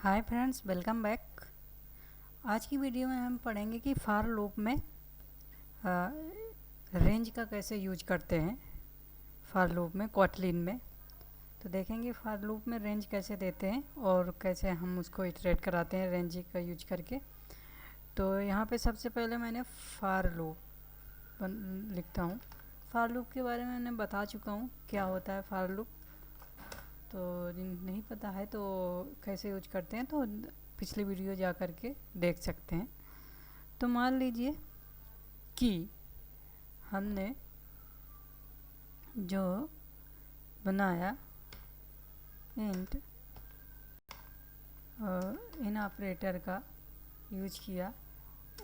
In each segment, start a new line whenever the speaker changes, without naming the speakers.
Hi friends, welcome back. आज की video में हम पढ़ेंगे कि फॉर लूप में रेंज का कैसे यूज करते हैं। फॉर लूप में कोटलिन में तो देखेंगे फॉर लूप में रेंज कैसे देते हैं और कैसे हम उसको इटरेट कराते हैं रेंज का यूज करके। तो यहाँ पे सबसे पहले मैंने फॉर लूप लिखता हूँ। फॉर लूप के बारे में मैंने बता चुका हूँ क्या होता है फॉर लूप। तो जिन नहीं पता है तो कैसे यूज करते हैं तो पिछली वीडियो जा कर के देख सकते हैं। तो मान लीजिए कि हमने जो बनाया इंट इन ऑपरेटर का यूज किया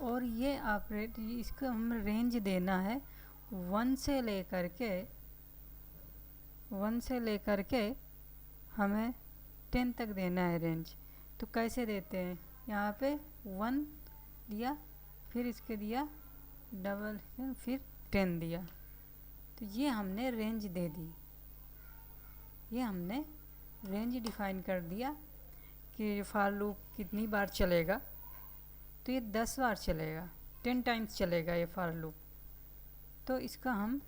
और ये ऑपरेट इसको हम रेंज देना है वन से लेकर के हमें 10 तक देना है रेंज। तो कैसे देते हैं, यहाँ पे 1 दिया, फिर इसके दिया डबल, फिर 10 दिया। तो ये हमने रेंज दे दी, ये हमने रेंज डिफाइन कर दिया कि फॉर लूप कितनी बार चलेगा। तो ये 10 बार चलेगा, 10 टाइम्स चलेगा ये फॉर लूप। तो इसका हम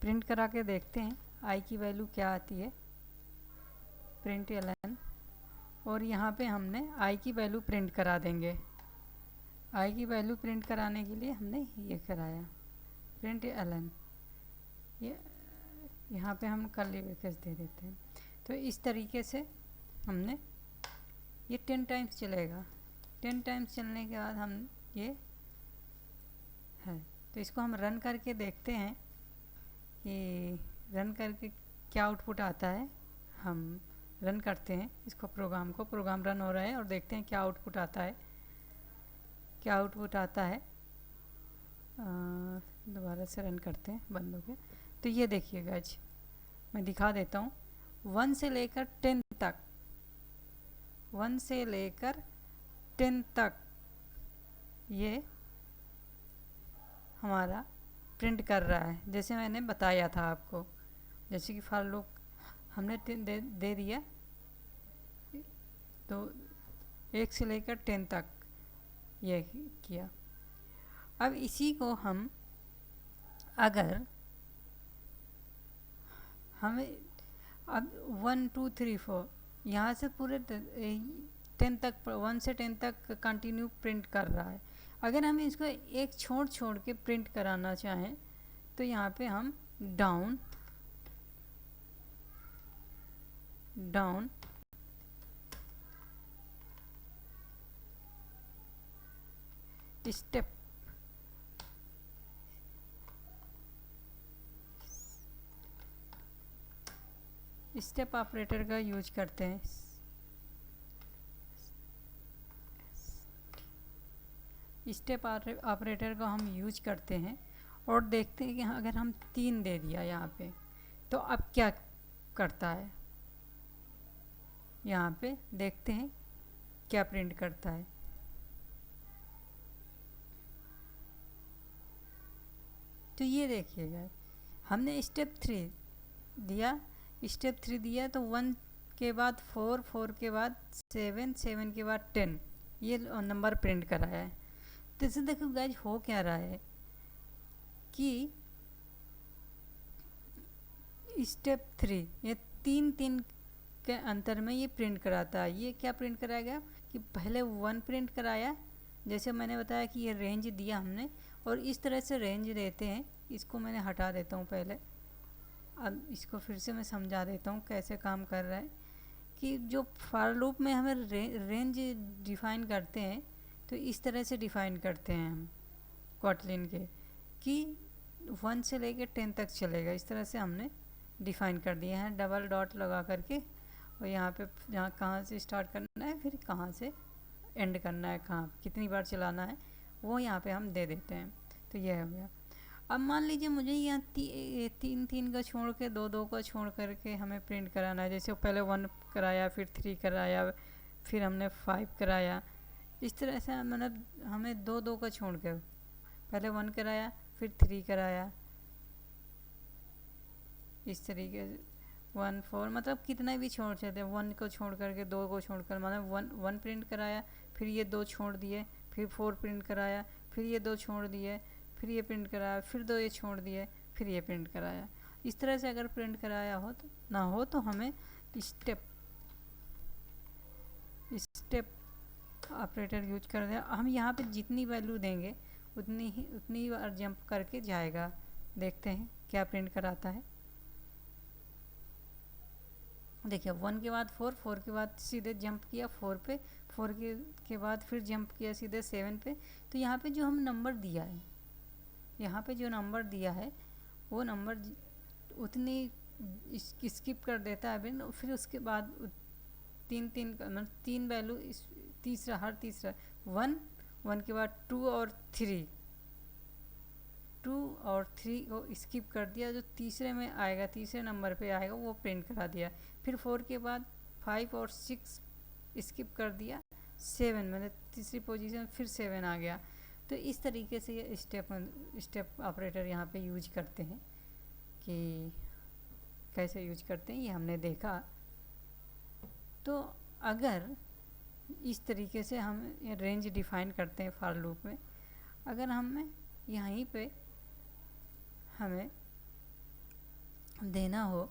प्रिंट करा के देखते हैं आई की वैल्यू क्या आती है। प्रिंट एलन, और यहाँ पे हमने आई की वैल्यू प्रिंट करा देंगे। आई की वैल्यू प्रिंट कराने के लिए हमने ये कराया प्रिंट एलन। ये यहाँ पे हम कर्ली ब्रैकेट्स दे देते हैं। तो इस तरीके से हमने ये 10 टाइम्स चलेगा। 10 टाइम्स चलने के बाद हम ये है, तो इसको हम रन करके देखते हैं कि रन करके क्या आउटपुट आता है। हम रन करते हैं इसको, प्रोग्राम रन हो रहा है और देखते हैं क्या आउटपुट आता है। क्या आउटपुट आता है, दोबारा से रन करते हैं बंद हो गया। तो ये देखिएगा, आज मैं दिखा देता हूँ। 1 से लेकर 10 तक, 1 से लेकर 10 तक ये हमारा प्रिंट कर रहा है, जैसे मैंने बताया था आपको। जैसे कि फॉर लूप हमने दे दिया, तो 1 से लेकर 10 तक ये किया। अब इसी को हम अगर हमें अब 1 2 3 4 यहाँ से पूरे 10 तक, 1 से 10 तक कंटिन्यू प्रिंट कर रहा है। अगर हम इसको एक छोड़ के प्रिंट कराना चाहें तो यहाँ पे हम डाउन स्टेप ऑपरेटर का यूज करते हैं। स्टेप ऑपरेटर का हम यूज करते हैं और देखते हैं कि अगर हम 3 दे दिया यहाँ पे तो अब क्या करता है। यहाँ पे देखते हैं क्या प्रिंट करता है। तो ये देखिएगा, हमने स्टेप 3 दिया तो 1 के बाद 4, 4 के बाद 7, 7 के बाद 10 ये नंबर प्रिंट कराया है। तो इसे देखो गाइज, हो क्या रहा है कि स्टेप 3 ये 3 के अंतर में ये प्रिंट कराता है। ये क्या प्रिंट कराएगा कि पहले 1 प्रिंट कराया, जैसे मैंने बताया कि ये रेंज दिया हमने, और इस तरह से रेंज देते हैं। इसको मैंने हटा देता हूँ पहले, अब इसको फिर से मैं समझा देता हूँ कैसे काम कर रहा है। कि जो फॉर लूप में हमें रेंज डिफ़ाइन करते हैं, तो इस तरह से डिफ़ाइन करते हैं हम कोटलिन के, कि 1 से लेकर 10 तक चलेगा। इस तरह से हमने डिफ़ाइन कर दिया है डबल डॉट लगा करके, और यहाँ पे जहाँ कहाँ से स्टार्ट करना है, फिर कहाँ से एंड करना है, कहाँ कितनी बार चलाना है, वो यहाँ पे हम दे देते हैं। तो यह हो गया। अब मान लीजिए मुझे यहाँ 3 का छोड़ के 2 का छोड़ करके हमें प्रिंट कराना है। जैसे पहले 1 कराया, फिर 3 कराया, फिर हमने 5 कराया। इस तरह से मतलब हमें 2 का छोड़ के पहले 1 कराया, फिर 3 कराया, इस तरीके से। 1 4, मतलब कितना भी छोड़ सकते हैं, 1 को छोड़ करके 2 को छोड़ कर, मतलब 1 प्रिंट कराया, फिर ये 2 छोड़ दिए, फिर 4 प्रिंट कराया, फिर ये 2 छोड़ दिए, फिर ये प्रिंट कराया, फिर 2 ये छोड़ दिए, फिर ये प्रिंट कराया। इस तरह से अगर प्रिंट कराया हो तो ना हो तो हमें स्टेप ऑपरेटर यूज कर दें। हम यहाँ पे जितनी वैल्यू देंगे उतनी बार जंप करके जाएगा। देखते हैं क्या प्रिंट कराता है। देखिए 1 के बाद 4, 4 के बाद सीधे जंप किया 4 पे, 4 के बाद फिर जंप किया सीधे 7 पे। तो यहाँ पे जो हम नंबर दिया है, यहाँ पे जो नंबर दिया है वो नंबर उतनी स्किप कर देता है अभी। फिर उसके बाद मतलब 3 वैल्यू, तीसरा 1 के बाद 2 और 3 को स्किप कर दिया, जो तीसरे में आएगा, तीसरे नंबर पे आएगा वो प्रिंट करा दिया। फिर 4 के बाद 5 और 6 स्किप कर दिया, 7 मतलब तीसरी पोजीशन फिर 7 आ गया। तो इस तरीके से ये स्टेप ऑपरेटर यहाँ पे यूज करते हैं। कि कैसे यूज करते हैं ये हमने देखा। तो अगर इस तरीके से हम रेंज डिफाइन करते हैं फॉर लूप में, अगर हमें यहीं पे हमें देना हो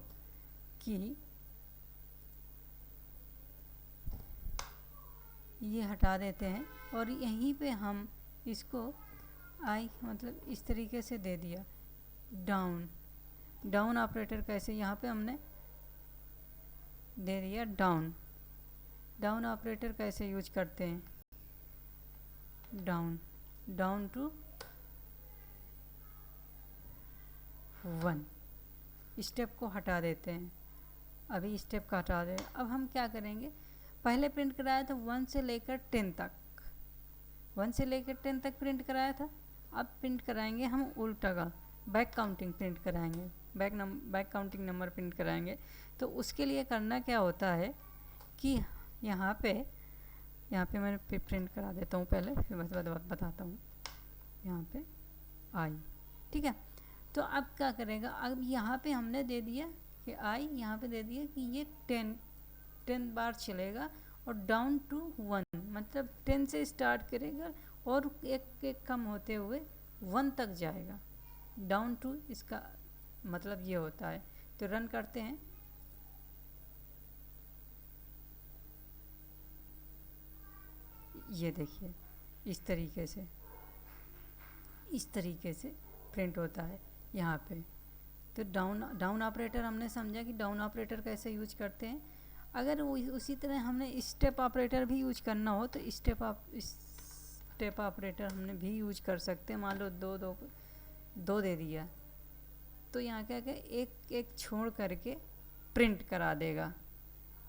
कि ये हटा देते हैं और यहीं पे हम इसको मतलब इस तरीके से दे दिया डाउन ऑपरेटर। कैसे, यहाँ पे हमने दे दिया डाउन ऑपरेटर कैसे यूज करते हैं, डाउन टू 1 स्टेप को हटा देते हैं। अभी स्टेप को हटा दे। अब हम क्या करेंगे, पहले प्रिंट कराया था 1 से लेकर 10 तक, 1 से लेकर 10 तक प्रिंट कराया था। अब प्रिंट कराएंगे हम उल्टा का, बैक काउंटिंग प्रिंट कराएंगे, बैक काउंटिंग नंबर प्रिंट कराएंगे। तो उसके लिए करना क्या होता है कि यहाँ पे मैं प्रिंट करा देता हूँ पहले, फिर बताता हूँ। यहाँ पे आई, ठीक है। तो अब क्या करेगा, अब यहाँ पे हमने दे दिया कि आई, यहाँ पे दे दिया कि ये 10 बार चलेगा और डाउन टू 1, मतलब 10 से स्टार्ट करेगा और एक कम होते हुए 1 तक जाएगा। डाउन टू, इसका मतलब ये होता है। तो रन करते हैं। ये देखिए इस तरीके से प्रिंट होता है यहाँ पे। तो डाउन ऑपरेटर हमने समझा कि डाउन ऑपरेटर कैसे यूज करते हैं। अगर उसी तरह हमने स्टेप ऑपरेटर भी यूज करना हो तो स्टेप ऑपरेटर हमने भी यूज कर सकते हैं। मान लो दो दे दिया तो यहाँ क्या एक छोड़ करके प्रिंट करा देगा।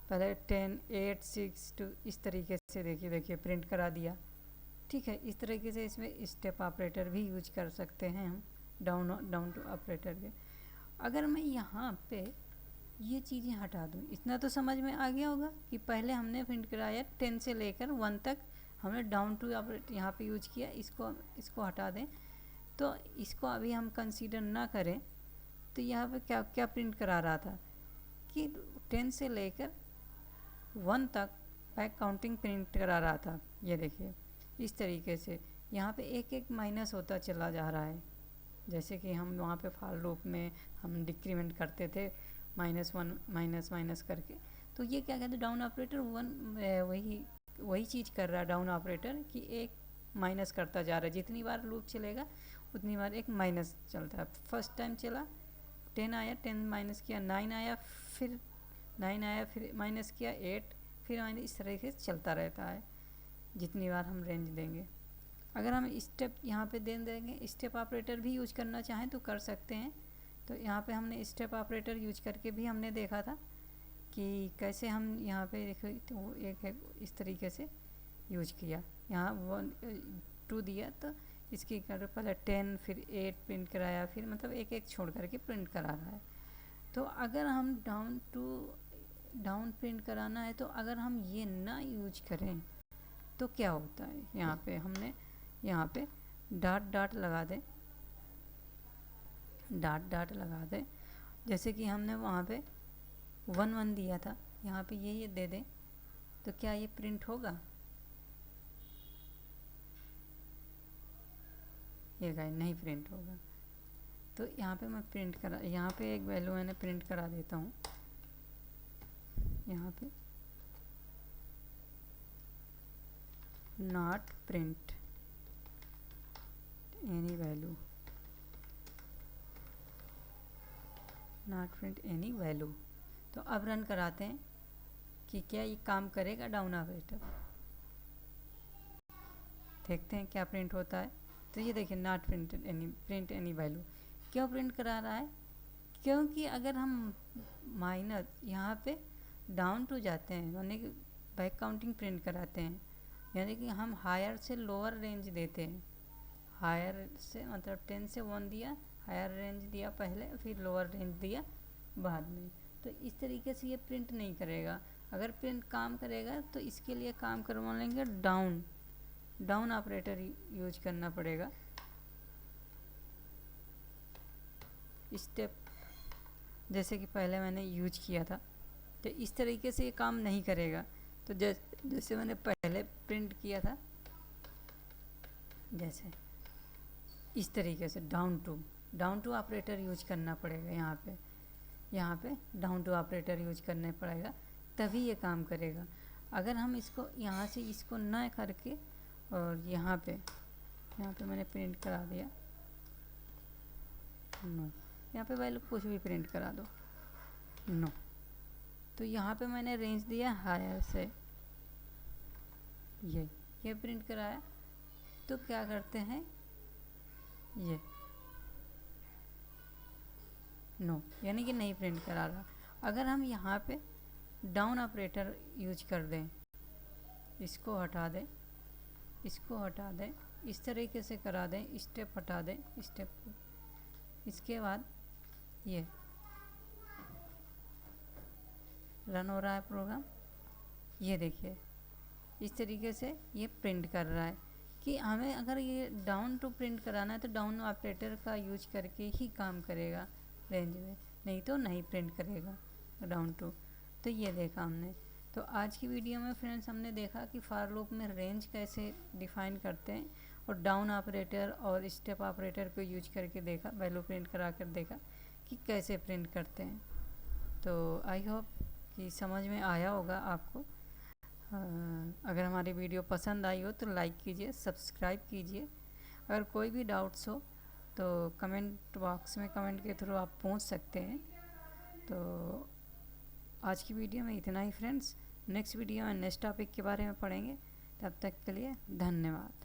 पहले 10 8 6 2 इस तरीके से देखिए प्रिंट करा दिया, ठीक है। इस तरीके से इसमें स्टेप ऑपरेटर भी यूज कर सकते हैं हम डाउन टू ऑपरेटर के। अगर मैं यहाँ पे ये चीज़ें हटा दूँ, इतना तो समझ में आ गया होगा कि पहले हमने प्रिंट कराया 10 से लेकर 1 तक, हमने डाउन टू ऑपरेटर यहाँ पे यूज किया। इसको हटा दें तो इसको अभी हम कंसीडर ना करें। तो यहाँ पे क्या प्रिंट करा रहा था कि 10 से लेकर 1 तक बैक काउंटिंग प्रिंट करा रहा था। ये देखिए इस तरीके से यहाँ पे एक माइनस होता चला जा रहा है। जैसे कि हम वहाँ पे फॉर लूप में हम डिक्रीमेंट करते थे -1 माइनस करके। तो ये क्या कहते हैं, डाउन ऑपरेटर वही चीज़ कर रहा है डाउन ऑपरेटर कि एक माइनस करता जा रहा है। जितनी बार लूप चलेगा उतनी बार एक माइनस चलता है। फर्स्ट टाइम चला 10 आया, 10 माइनस किया 9 आया, फिर 9 आया, फिर माइनस किया 8, फिर माइनस, इस तरह से चलता रहता है जितनी बार हम रेंज देंगे। अगर हम स्टेप यहाँ पे देंगे, स्टेप ऑपरेटर भी यूज करना चाहें तो कर सकते हैं। तो यहाँ पे हमने स्टेप ऑपरेटर यूज करके भी हमने देखा था कि कैसे हम यहाँ पे देखो तो वो एक इस तरीके से यूज किया। यहाँ 2 दिया तो इसकी पहले 10 फिर 8 प्रिंट कराया, फिर मतलब एक छोड़ करके प्रिंट करा रहा है। तो अगर हम डाउन प्रिंट कराना है तो अगर हम ये ना यूज करें तो क्या होता है, यहाँ पे हमने यहाँ पे डॉट लगा दें, डॉट लगा दें। जैसे कि हमने वहाँ पे 1 1 दिया था, यहाँ पे ये दे दें तो क्या ये प्रिंट होगा? ये गाइस नहीं प्रिंट होगा। तो यहाँ पे मैं प्रिंट करा, यहाँ पे एक वैल्यू मैंने प्रिंट करा देता हूँ। यहाँ पे not print any value, not print any value. तो अब रन कराते हैं कि क्या ये काम करेगा डाउन ऑपरेटर। देखते हैं क्या प्रिंट होता है। तो ये देखिए नॉट प्रिंट एनी वैल्यू। क्यों प्रिंट करा रहा है? क्योंकि अगर हम माइनस यहाँ पे डाउन टू जाते हैं, यानी कि बैक काउंटिंग प्रिंट कराते हैं, यानी कि हम हायर से लोअर रेंज देते हैं। हायर से मतलब 10 से 1 दिया, हायर रेंज दिया पहले, फिर लोअर रेंज दिया बाद में। तो इस तरीके से ये प्रिंट नहीं करेगा। अगर प्रिंट काम करेगा तो इसके लिए काम करवा लेंगे डाउन ऑपरेटर यूज करना पड़ेगा। स्टेप जैसे कि पहले मैंने यूज किया था, तो इस तरीके से ये काम नहीं करेगा। तो जैसे मैंने पहले प्रिंट किया था, जैसे इस तरीके से डाउन टू ऑपरेटर यूज करना पड़ेगा। यहाँ पे डाउन टू ऑपरेटर यूज करने पड़ेगा, तभी ये काम करेगा। अगर हम इसको यहाँ से इसको न करके और यहाँ पे मैंने प्रिंट करा दिया नो, यहाँ पे वैल्यू कुछ भी प्रिंट करा दो नो। तो यहाँ पे मैंने रेंज दिया हायर से, ये प्रिंट कराया। तो क्या करते हैं, ये नो, यानी कि नहीं प्रिंट करा रहा। अगर हम यहाँ पे डाउन ऑपरेटर यूज कर दें, इसको हटा दें, इसको हटा दें, इस तरीके से करा दें, स्टेप हटा दें, स्टेप, इसके बाद ये रन हो रहा है प्रोग्राम। ये देखिए इस तरीके से ये प्रिंट कर रहा है कि हमें अगर ये डाउन टू प्रिंट कराना है तो डाउन ऑपरेटर का यूज करके ही काम करेगा रेंज में, नहीं तो नहीं प्रिंट करेगा डाउन टू। तो ये देखा हमने। तो आज की वीडियो में फ्रेंड्स हमने देखा कि फॉर लूप में रेंज कैसे डिफाइन करते हैं, और डाउन ऑपरेटर और स्टेप ऑपरेटर को यूज करके देखा, वैल्यू प्रिंट करा कर देखा कि कैसे प्रिंट करते हैं। तो आई होप कि समझ में आया होगा आपको। अगर हमारी वीडियो पसंद आई हो तो लाइक कीजिए, सब्सक्राइब कीजिए। अगर कोई भी डाउट्स हो तो कमेंट बॉक्स में कमेंट के थ्रू आप पूछ सकते हैं। तो आज की वीडियो में इतना ही फ्रेंड्स। नेक्स्ट वीडियो में नेक्स्ट टॉपिक के बारे में पढ़ेंगे। तब तक के लिए धन्यवाद।